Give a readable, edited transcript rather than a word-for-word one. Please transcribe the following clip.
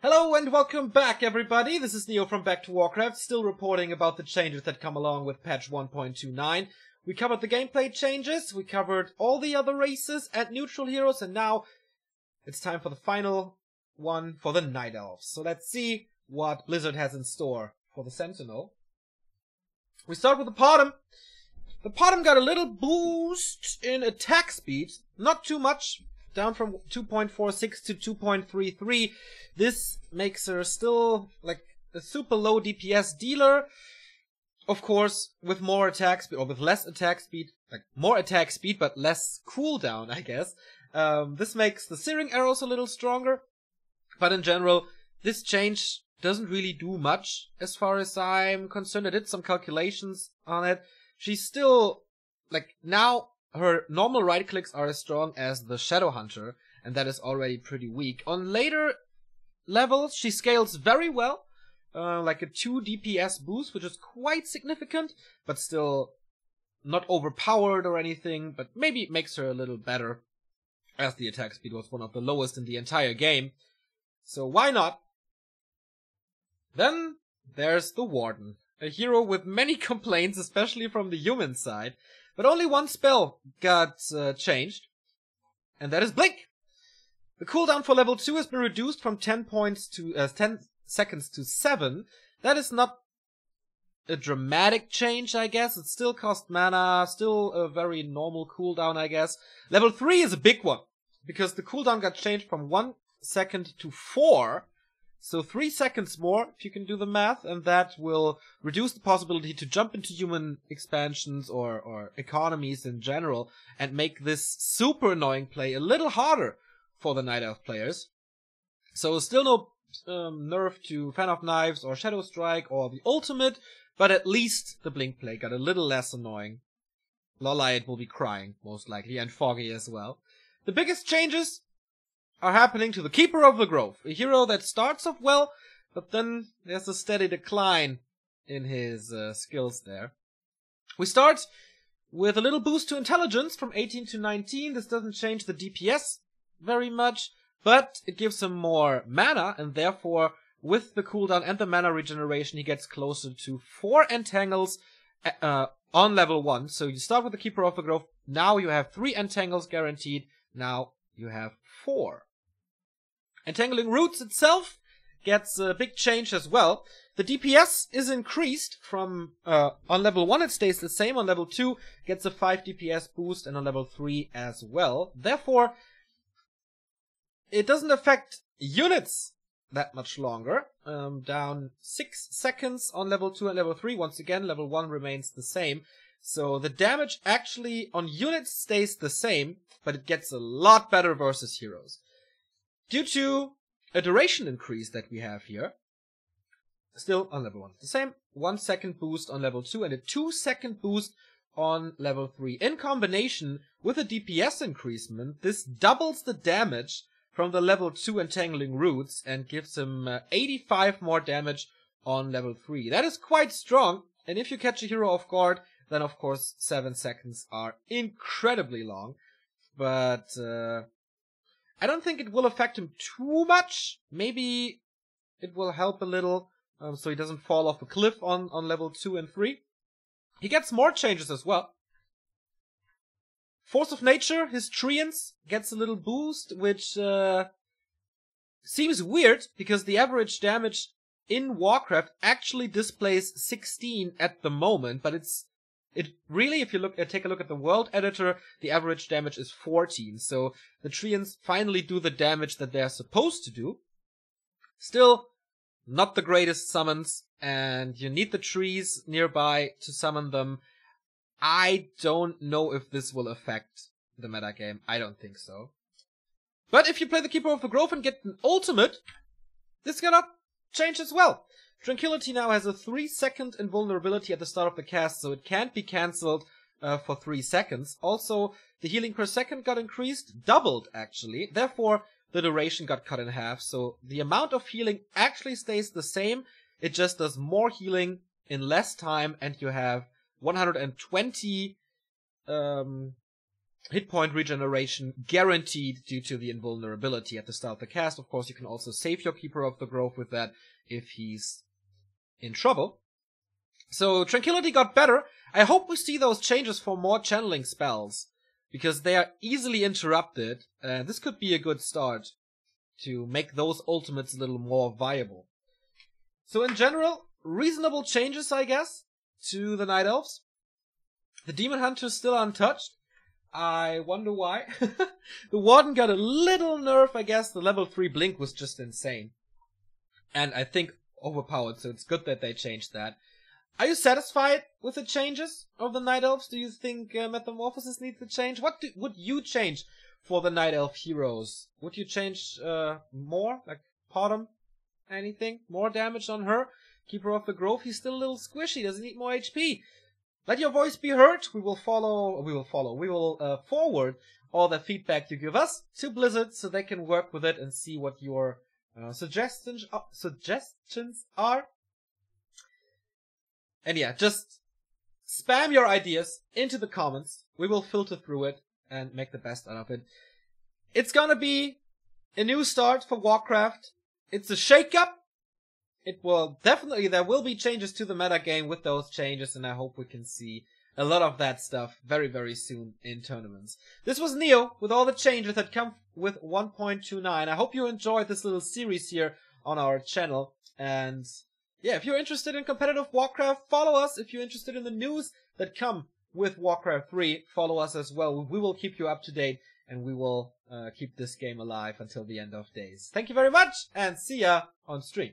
Hello and welcome back, everybody. This is Neo from Back to Warcraft, still reporting about the changes that come along with patch 1.29. We covered the gameplay changes, we covered all the other races and neutral heroes, and now it's time for the final one for the Night Elves. So let's see what Blizzard has in store for the Sentinel. We start with the Potom. The Potom got a little boost in attack speed, not too much, down from 2.46 to 2.33. This makes her still like a super low DPS dealer. Of course, with more attack speed, or with less attack speed, like more attack speed but less cooldown, I guess. This makes the Searing Arrows a little stronger. But in general, this change doesn't really do much as far as I'm concerned. I did some calculations on it. She's still, like, now her normal right clicks are as strong as the Shadow Hunter, and that is already pretty weak. On later levels, she scales very well, like a 2 DPS boost, which is quite significant, but still not overpowered or anything, but maybe it makes her a little better, as the attack speed was one of the lowest in the entire game. So why not? Then there's the Warden, a hero with many complaints, especially from the human side. But only one spell got changed, and that is Blink. The cooldown for level 2 has been reduced from 10 seconds to 7. That is not a dramatic change, I guess. It still costs mana, still a very normal cooldown, I guess. Level 3 is a big one, because the cooldown got changed from 1 second to 4. So 3 seconds more, if you can do the math, and that will reduce the possibility to jump into human expansions or economies in general, and make this super annoying play a little harder for the Night Elf players. So still no nerf to Fan of Knives or Shadow Strike or the ultimate, but at least the Blink play got a little less annoying. Lolite will be crying, most likely, and Foggy as well. The biggest changes are happening to the Keeper of the Grove, a hero that starts off well, but then there's a steady decline in his skills there. We start with a little boost to intelligence from 18 to 19. This doesn't change the DPS very much, but it gives him more mana, and therefore, with the cooldown and the mana regeneration, he gets closer to 4 entangles on level 1. So you start with the Keeper of the Grove, now you have 3 entangles guaranteed, now you have 4. Entangling Roots itself gets a big change as well. The DPS is increased from, on level 1 it stays the same, on level 2 gets a 5 DPS boost, and on level 3 as well. Therefore, it doesn't affect units that much longer. Down 6 seconds on level 2 and level 3. Once again, level 1 remains the same. So the damage actually on units stays the same, but it gets a lot better versus heroes. Due to a duration increase that we have here, still on level 1 the same, 1 second boost on level 2 and a 2 second boost on level 3. In combination with a DPS increasement, this doubles the damage from the level 2 Entangling Roots and gives him 85 more damage on level 3. That is quite strong, and if you catch a hero off guard, then of course 7 seconds are incredibly long. But I don't think it will affect him too much. Maybe it will help a little, so he doesn't fall off a cliff on level 2 and 3. He gets more changes as well. Force of Nature, his Treants, gets a little boost, which seems weird, because the average damage in Warcraft actually displays 16 at the moment, but it really, if you take a look at the world editor, the average damage is 14. So the Treants finally do the damage that they're supposed to do. Still, not the greatest summons, and you need the trees nearby to summon them. I don't know if this will affect the metagame. I don't think so. But if you play the Keeper of the Grove and get an ultimate, this cannot change as well. Tranquility now has a 3-second invulnerability at the start of the cast, so it can't be cancelled for 3 seconds. Also, the healing per second got increased, doubled actually. Therefore, the duration got cut in half, so the amount of healing actually stays the same. It just does more healing in less time, and you have 120 hit point regeneration guaranteed due to the invulnerability at the start of the cast. Of course, you can also save your Keeper of the Grove with that if he's in trouble. So Tranquility got better. I hope we see those changes for more channeling spells, because they are easily interrupted. This could be a good start to make those ultimates a little more viable. So in general, reasonable changes, I guess, to the Night Elves. The Demon Hunter is still untouched. I wonder why. The Warden got a little nerf, I guess. The level 3 Blink was just insane. And I think overpowered, so it's good that they changed that. Are you satisfied with the changes of the Night Elves? Do you think Metamorphosis needs to change? What would you change for the Night Elf heroes? Would you change more? Like Potom? Anything? More damage on her? Keeper of the Grove, he's still a little squishy. Does he need more HP? Let your voice be heard. We will forward all the feedback you give us to Blizzard so they can work with it and see what your suggestions are. And yeah, just spam your ideas into the comments. We will filter through it and make the best out of it. It's gonna be a new start for Warcraft. It's a shake-up. It will definitely, there will be changes to the metagame with those changes, and I hope we can see a lot of that stuff very, very soon in tournaments. This was Neo with all the changes that come with 1.29. I hope you enjoyed this little series here on our channel. And yeah, if you're interested in competitive Warcraft, follow us. If you're interested in the news that come with Warcraft 3, follow us as well. We will keep you up to date, and we will keep this game alive until the end of days. Thank you very much, and see ya on stream.